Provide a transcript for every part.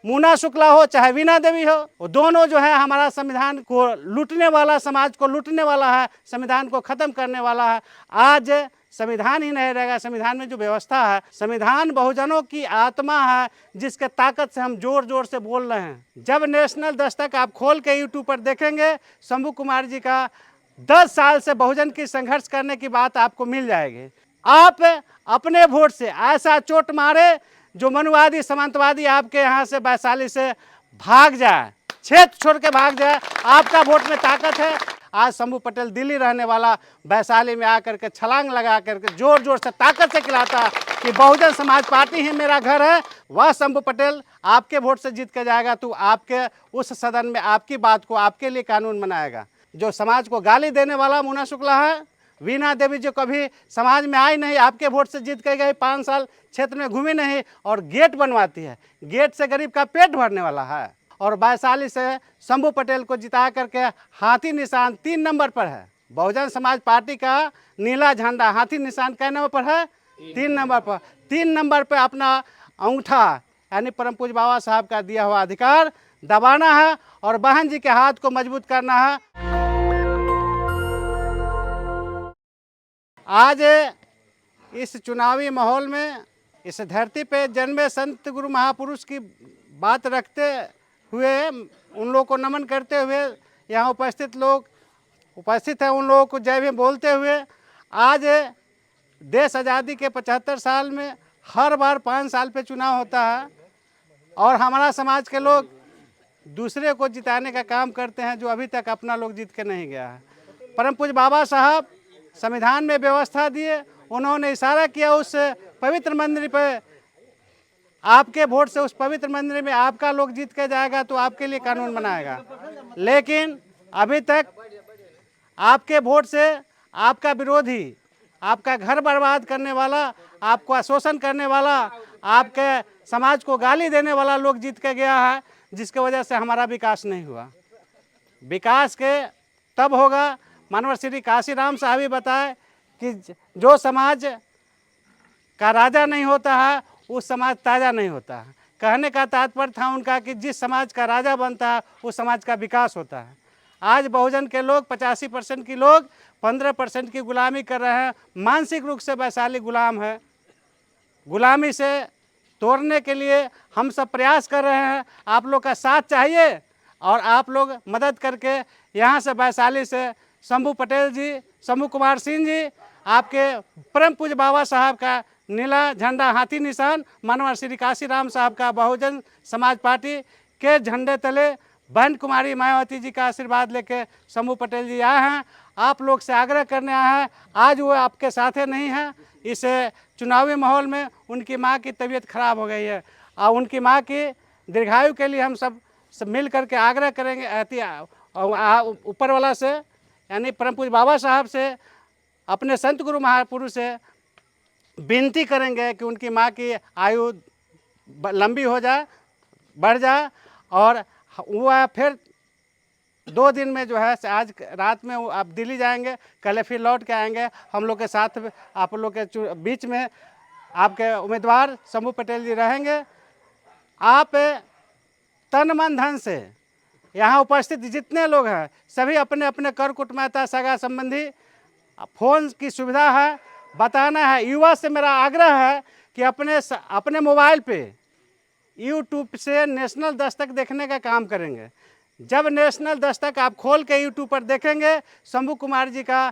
मुना शुक्ला हो चाहे वीणा देवी हो, वो दोनों जो है हमारा संविधान को लूटने वाला, समाज को लूटने वाला है, संविधान को खत्म करने वाला है। आज संविधान ही नहीं रहेगा। संविधान में जो व्यवस्था है, संविधान बहुजनों की आत्मा है, जिसके ताकत से हम जोर जोर से बोल रहे हैं। जब नेशनल दस्तक आप खोल के यूट्यूब पर देखेंगे, शंभू कुमार जी का 10 साल से बहुजन की संघर्ष करने की बात आपको मिल जाएगी। आप अपने वोट से ऐसा चोट मारे जो मनुवादी सामंतवादी आपके यहाँ से वैशाली से भाग जाए, क्षेत्र छोड़ के भाग जाए। आपका वोट में ताकत है। आज शंभू पटेल दिल्ली रहने वाला वैशाली में आकर के छलांग लगा करके जोर जोर से ताकत से खिलाता कि बहुजन समाज पार्टी ही मेरा घर है। वह शंभू पटेल आपके वोट से जीत के जाएगा तो आपके उस सदन में आपकी बात को, आपके लिए कानून बनाएगा। जो समाज को गाली देने वाला मुना शुक्ला है, वीणा देवी जो कभी समाज में आई नहीं, आपके वोट से जीत के गई, 5 साल क्षेत्र में घूमी नहीं और गेट बनवाती है। गेट से गरीब का पेट भरने वाला है। और वैशाली से शंभू पटेल को जिता करके हाथी निशान 3 नंबर पर है। बहुजन समाज पार्टी का नीला झंडा हाथी निशान कै नंबर पर है? 3 नंबर पर। 3 नंबर पर अपना अंगूठा यानी परम पूज्य बाबा साहब का दिया हुआ अधिकार दबाना है और बहन जी के हाथ को मजबूत करना है। आज इस चुनावी माहौल में इस धरती पे जन्मे संत गुरु महापुरुष की बात रखते हुए, उन लोगों को नमन करते हुए यहाँ उपस्थित लोग उपस्थित हैं, उन लोगों को जय भीम बोलते हुए, आज देश आज़ादी के 75 साल में हर बार 5 साल पे चुनाव होता है और हमारा समाज के लोग दूसरे को जिताने का काम करते हैं जो अभी तक अपना लोग जीत के नहीं गया है। परम पूज्य बाबा साहब संविधान में व्यवस्था दिए, उन्होंने इशारा किया उस पवित्र मंदिर पर, आपके वोट से उस पवित्र मंदिर में आपका लोग जीत के जाएगा तो आपके लिए कानून बनाएगा। लेकिन अभी तक आपके वोट से आपका विरोधी, आपका घर बर्बाद करने वाला, आपको शोषण करने वाला, आपके समाज को गाली देने वाला लोग जीत के गया है, जिसके वजह से हमारा विकास नहीं हुआ। विकास के तब होगा, मानवर श्री काशीराम साहब ही बताए कि जो समाज का राजा नहीं होता है उस समाज ताज़ा नहीं होता है। कहने का तात्पर्य था उनका कि जिस समाज का राजा बनता है उस समाज का विकास होता है। आज बहुजन के लोग 85% की लोग 15% की गुलामी कर रहे हैं। मानसिक रूप से वैशाली गुलाम है। गुलामी से तोड़ने के लिए हम सब प्रयास कर रहे हैं। आप लोग का साथ चाहिए और आप लोग मदद करके यहाँ से वैशाली से शंभू पटेल जी, शंभू कुमार सिंह जी, आपके परम पूज्य बाबा साहब का नीला झंडा हाथी निशान, मानवर श्री काशीराम साहब का बहुजन समाज पार्टी के झंडे तले बहन कुमारी मायावती जी का आशीर्वाद लेके शंभू पटेल जी आए हैं। आप लोग से आग्रह करने आए हैं। आज वो आपके साथे नहीं हैं। इस चुनावी माहौल में उनकी माँ की तबीयत खराब हो गई है और उनकी माँ की दीर्घायु के लिए हम सब मिल करके आग्रह करेंगे ऊपर वाला से, यानी परम पूज्य बाबा साहब से, अपने संत गुरु महापुरुष से विनती करेंगे कि उनकी माँ की आयु लंबी हो जाए, बढ़ जाए और वो फिर 2 दिन में जो है, आज रात में आप दिल्ली जाएंगे, कल फिर लौट के आएंगे। हम लोग के साथ आप लोग के बीच में आपके उम्मीदवार शंभू पटेल जी रहेंगे। आप तन मन धन से यहाँ उपस्थित जितने लोग हैं सभी अपने अपने कर कुटुंबता सगा संबंधी, फ़ोन की सुविधा है, बताना है। युवा से मेरा आग्रह है कि अपने मोबाइल पे यूट्यूब से नेशनल दस्तक देखने का काम करेंगे। जब नेशनल दस्तक आप खोल के यूट्यूब पर देखेंगे, शंभू कुमार जी का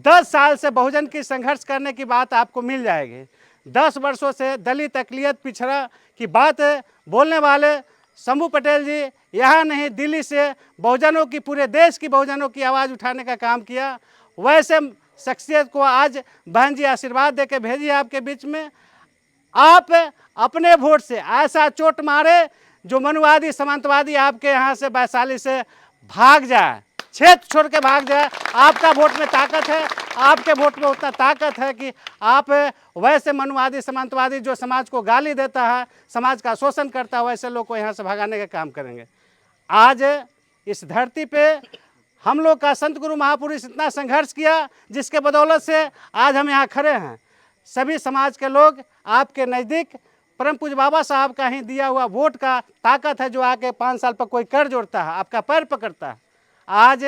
10 साल से बहुजन की संघर्ष करने की बात आपको मिल जाएगी। 10 वर्षों से दलित अक़लियत पिछड़ा की बात बोलने वाले शंभू पटेल जी यहाँ नहीं, दिल्ली से बहुजनों की, पूरे देश की बहुजनों की आवाज़ उठाने का काम किया। वैसे शख्सियत को आज बहन जी आशीर्वाद दे के भेजी आपके बीच में। आप अपने वोट से ऐसा चोट मारे जो मनुवादी सामंतवादी आपके यहाँ से वैशाली से भाग जाए, क्षेत्र छोड़ के भाग जाए। आपका वोट में ताकत है। आपके वोट में उतना ताकत है कि आप वैसे मनुवादी सामंतवादी जो समाज को गाली देता है, समाज का शोषण करता है, वैसे लोग को यहाँ से भगाने का काम करेंगे। आज इस धरती पे हम लोग का संत गुरु महापुरुष इतना संघर्ष किया, जिसके बदौलत से आज हम यहाँ खड़े हैं। सभी समाज के लोग आपके नज़दीक परम पूज्य बाबा साहब का ही दिया हुआ वोट का ताकत है जो आके 5 साल पर कोई कर जोड़ता है, आपका पैर पकड़ता है। आज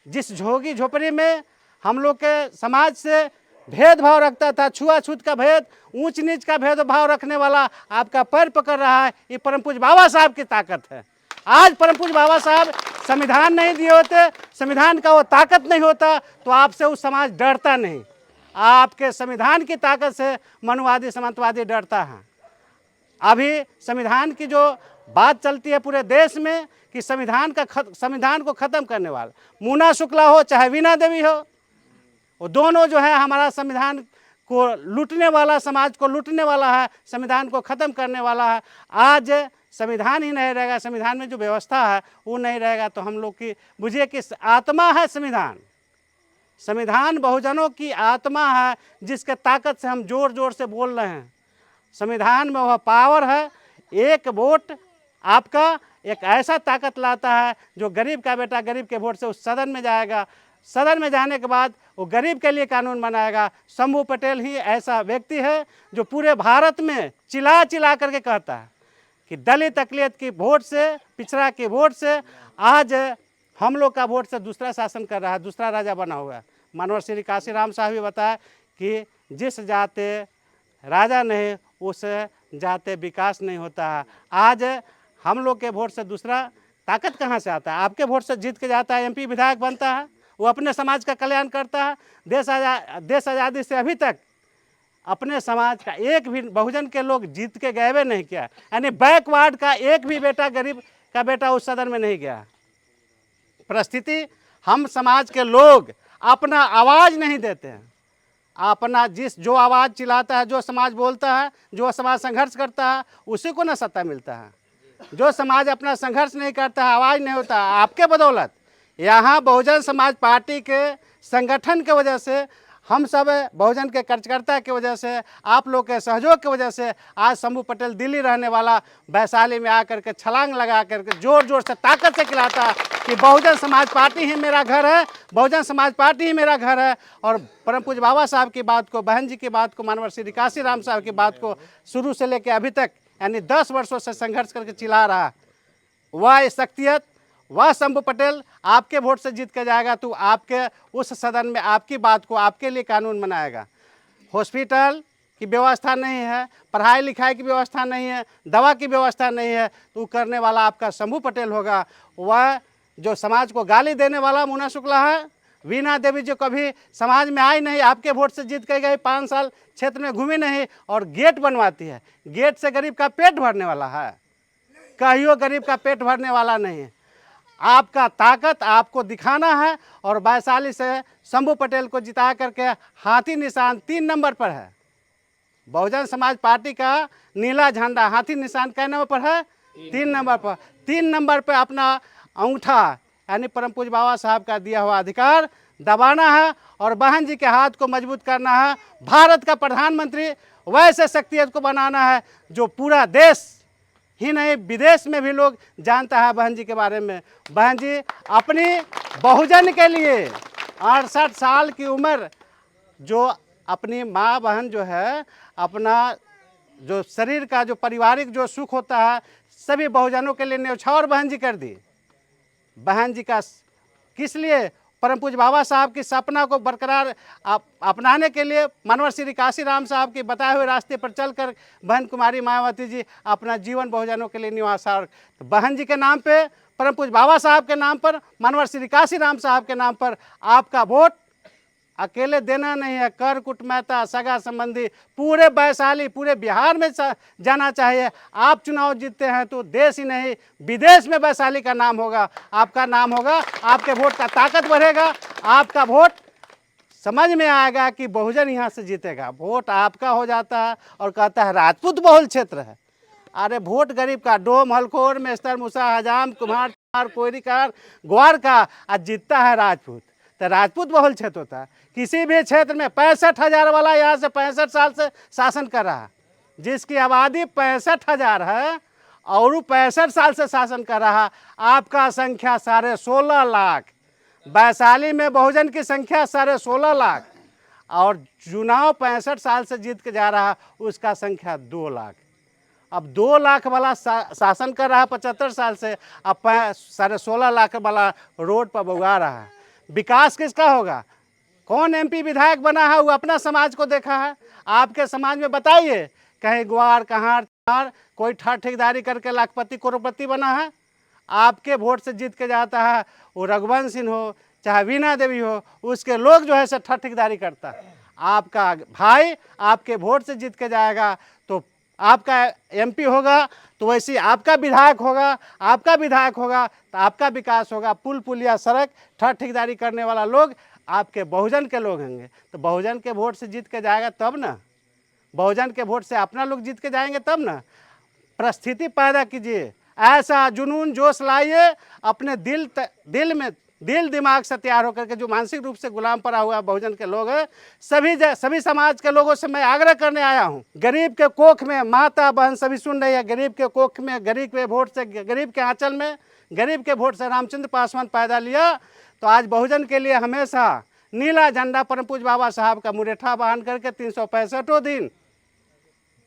जिस झोगी झोपड़ी में हम लोग के समाज से भेदभाव रखता था, छुआछूत का भेद, ऊंच नीच का भेदभाव रखने वाला आपका पैर पकड़ रहा है, ये परम पूज्य बाबा साहब की ताकत है। आज परम पूज्य बाबा साहब संविधान नहीं दिए होते, संविधान का वो ताकत नहीं होता तो आपसे वो समाज डरता नहीं। आपके संविधान की ताकत से मनुवादी समाजवादी डरता है। अभी संविधान की जो बात चलती है पूरे देश में कि संविधान को ख़त्म करने वाला मुन्ना शुक्ला हो चाहे वीणा देवी हो, वो दोनों जो है हमारा संविधान को लूटने वाला, समाज को लूटने वाला है, संविधान को ख़त्म करने वाला है। आज संविधान ही नहीं रहेगा, संविधान में जो व्यवस्था है वो नहीं रहेगा तो हम लोग की बुझिए कि आत्मा है संविधान। संविधान बहुजनों की आत्मा है जिसके ताकत से हम जोर जोर से बोल रहे हैं। संविधान में वह पावर है, एक वोट आपका एक ऐसा ताकत लाता है जो गरीब का बेटा गरीब के वोट से उस सदन में जाएगा। सदन में जाने के बाद वो गरीब के लिए कानून बनाएगा। शंभू पटेल ही ऐसा व्यक्ति है जो पूरे भारत में चिल्ला चिल्ला करके कहता है कि दलित अक़लियत की वोट से, पिछड़ा की वोट से आज हम लोग का वोट से दूसरा शासन कर रहा है, दूसरा राजा बना हुआ है। मानवर श्री काशीराम साहब भी बताया कि जिस जाते राजा नहीं उस जाते विकास नहीं होता है। आज हम लोग के वोट से दूसरा ताकत कहाँ से आता है? आपके वोट से जीत के जाता है, एमपी विधायक बनता है, वो अपने समाज का कल्याण करता है। देश आज़ादी से अभी तक अपने समाज का एक भी बहुजन के लोग जीत के गए हुए नहीं किया, यानी बैकवर्ड का एक भी बेटा गरीब का बेटा उस सदन में नहीं गया। परिस्थिति हम समाज के लोग अपना आवाज़ नहीं देते हैं। अपना जो आवाज़ चिल्लाता है, जो समाज बोलता है, जो समाज संघर्ष करता है, उसी को ना सत्ता मिलता है। जो समाज अपना संघर्ष नहीं करता है, आवाज़ नहीं होता, आपके बदौलत यहाँ बहुजन समाज पार्टी के संगठन के वजह से, हम सब बहुजन के कार्यकर्ता की वजह से, आप लोग के सहयोग की वजह से आज शंभू पटेल दिल्ली रहने वाला वैशाली में आकर के छलांग लगा करके जोर जोर से ताकत से खिलाता कि बहुजन समाज पार्टी ही मेरा घर है, बहुजन समाज पार्टी ही मेरा घर है। और परम पूज्य बाबा साहब की बात को, बहन जी की बात को, मानवर श्री काशीराम साहब की बात को शुरू से लेकर अभी तक यानी 10 वर्षों से संघर्ष करके चिल्ला रहा। वह शख्सियत, वह शंभू पटेल आपके वोट से जीत के जाएगा तो आपके उस सदन में आपकी बात को, आपके लिए कानून बनाएगा। हॉस्पिटल की व्यवस्था नहीं है, पढ़ाई लिखाई की व्यवस्था नहीं है, दवा की व्यवस्था नहीं है, तो करने वाला आपका शंभू पटेल होगा। वह जो समाज को गाली देने वाला मुन्ना शुक्ला है, वीणा देवी जो कभी समाज में आई नहीं, आपके वोट से जीत के गई, 5 साल क्षेत्र में घूमी नहीं और गेट बनवाती है। गेट से गरीब का पेट भरने वाला है, कहियो गरीब का पेट भरने वाला नहीं है। आपका ताकत आपको दिखाना है और वैशाली से शंभू पटेल को जिता करके हाथी निशान 3 नंबर पर है। बहुजन समाज पार्टी का नीला झंडा हाथी निशान कै नंबर पर है? 3 नंबर पर। 3 नंबर पर अपना अंगूठा यानी परम पूज्य बाबा साहब का दिया हुआ अधिकार दबाना है और बहन जी के हाथ को मजबूत करना है। भारत का प्रधानमंत्री वैसे शख्सियत को बनाना है जो पूरा देश ही नहीं विदेश में भी लोग जानता है बहन जी के बारे में। बहन जी अपनी बहुजन के लिए 68 साल की उम्र, जो अपनी माँ बहन जो है, अपना जो शरीर का जो पारिवारिक जो सुख होता है सभी बहुजनों के लिए न्यौछावर बहन जी कर दी। बहन जी का किस लिए? परम पूज्य बाबा साहब की सपना को बरकरार अपनाने के लिए मानवर श्री काशीराम साहब के बताए हुए रास्ते पर चलकर बहन कुमारी मायावती जी अपना जीवन बहुजनों के लिए निवासार। तो बहन जी के नाम पे, परम पूज्य बाबा साहब के नाम पर, मानवर श्री काशीराम साहब के नाम पर आपका वोट अकेले देना नहीं है, कर कुटमैता सगा संबंधी पूरे वैशाली पूरे बिहार में जाना चाहिए। आप चुनाव जीतते हैं तो देश ही नहीं विदेश में वैशाली का नाम होगा, आपका नाम होगा, आपके वोट का ताकत बढ़ेगा, आपका वोट समझ में आएगा कि बहुजन यहाँ से जीतेगा। वोट आपका हो जाता है और कहता है राजपूत बहुल क्षेत्र है। अरे वोट गरीब का, डोम हलखोर मेस्तर मूसा हजाम कुम्हार कोयरीकार ग्वार का, आज जीतता है राजपूत। तो राजपूत बहुल क्षेत्र होता है। किसी भी क्षेत्र में 65,000 वाला यहाँ से 65 साल से शासन कर रहा है, जिसकी आबादी 65,000 है और 65 साल से शासन कर रहा। आपका संख्या 16.5 लाख, वैशाली में बहुजन की संख्या 16.5 लाख और चुनाव 65 साल से जीत के जा रहा उसका संख्या 2 लाख। अब 2 लाख वाला शासन कर रहा है 75 साल से, अब 16.5 लाख वाला रोड पर बउआ रहा है। विकास किसका होगा? कौन एमपी विधायक बना है वो अपना समाज को देखा है? आपके समाज में बताइए कहीं ग्वार कहाँ कोई ठेकेदारी करके लाखपति करोड़पति बना है? आपके वोट से जीत के जाता है, वो रघुवंश सिंह हो चाहे वीणा देवी हो, उसके लोग जो है से ठेकेदारी करता है। आपका भाई आपके वोट से जीत के जाएगा तो आपका एमपी होगा, तो वैसे आपका विधायक होगा, आपका विधायक होगा तो आपका विकास होगा। पुल पुलिया सड़क ठेकेदारी करने वाला लोग आपके बहुजन के लोग होंगे, तो बहुजन के वोट से जीत के जाएगा तब ना, बहुजन के वोट से अपना लोग जीत के जाएंगे तब ना। परिस्थिति पैदा कीजिए, ऐसा जुनून जोश लाइए अपने दिल दिमाग से तैयार होकर के। जो मानसिक रूप से गुलाम पड़ा हुआ बहुजन के लोग हैं, सभी समाज के लोगों से मैं आग्रह करने आया हूं। गरीब के कोख में माता बहन सभी सुन रही है, गरीब के कोख में, गरीब के वोट से, गरीब के आंचल में, गरीब के वोट से रामचंद्र पासवान पैदा लिया, तो आज बहुजन के लिए हमेशा नीला झंडा परम पूज्य बाबा साहब का मुरेठा बांध करके 365 दिन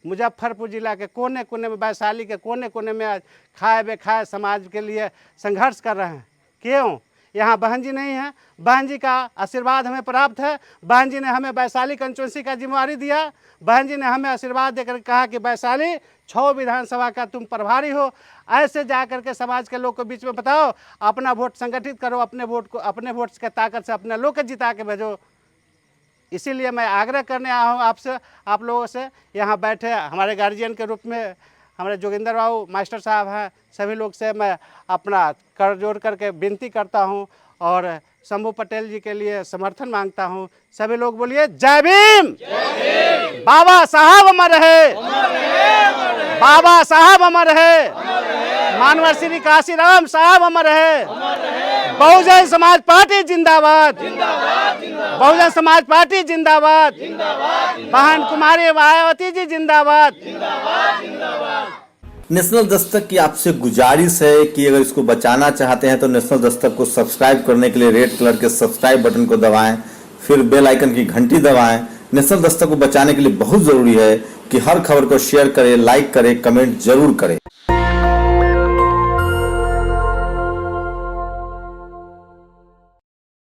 मुजफ्फरपुर जिला के कोने कोने में, वैशाली के कोने कोने में आज खाए बेखाए समाज के लिए संघर्ष कर रहे हैं। क्यों? यहाँ बहन जी नहीं है, बहन जी का आशीर्वाद हमें प्राप्त है। बहन जी ने हमें वैशाली कंस्टिट्यूंसी का जिम्मेवारी दिया, बहन जी ने हमें आशीर्वाद देकर कहा कि वैशाली 6 विधानसभा का तुम प्रभारी हो। ऐसे जा करके समाज के लोग को बीच में बताओ, अपना वोट संगठित करो, अपने वोट के ताकत से अपने लोग को जिता के भेजो। इसीलिए मैं आग्रह करने आया हूँ आपसे, आप लोगों से। यहाँ बैठे हमारे गार्जियन के रूप में हमारे जोगिंदर बाबू मास्टर साहब हैं, सभी लोग से मैं अपना कर जोड़ करके विनती करता हूँ और शंभू पटेल जी के लिए समर्थन मांगता हूँ। सभी लोग बोलिए जय भीम, बाबा साहब अमर रहे, बाबा साहब अमर रहे, मानवर श्री काशीराम साहब अमर रहे, बहुजन समाज पार्टी जिंदाबाद, बहुजन समाज पार्टी जिंदाबाद, बहन कुमारी मायावती जी जिंदाबाद। नेशनल दस्तक की आपसे गुजारिश है कि अगर इसको बचाना चाहते हैं तो नेशनल दस्तक को सब्सक्राइब करने के लिए रेड कलर के सब्सक्राइब बटन को दबाएं, फिर बेल आइकन की घंटी दबाएं। नेशनल दस्तक को बचाने के लिए बहुत जरूरी है कि हर खबर को शेयर करें, लाइक करें, कमेंट जरूर करें।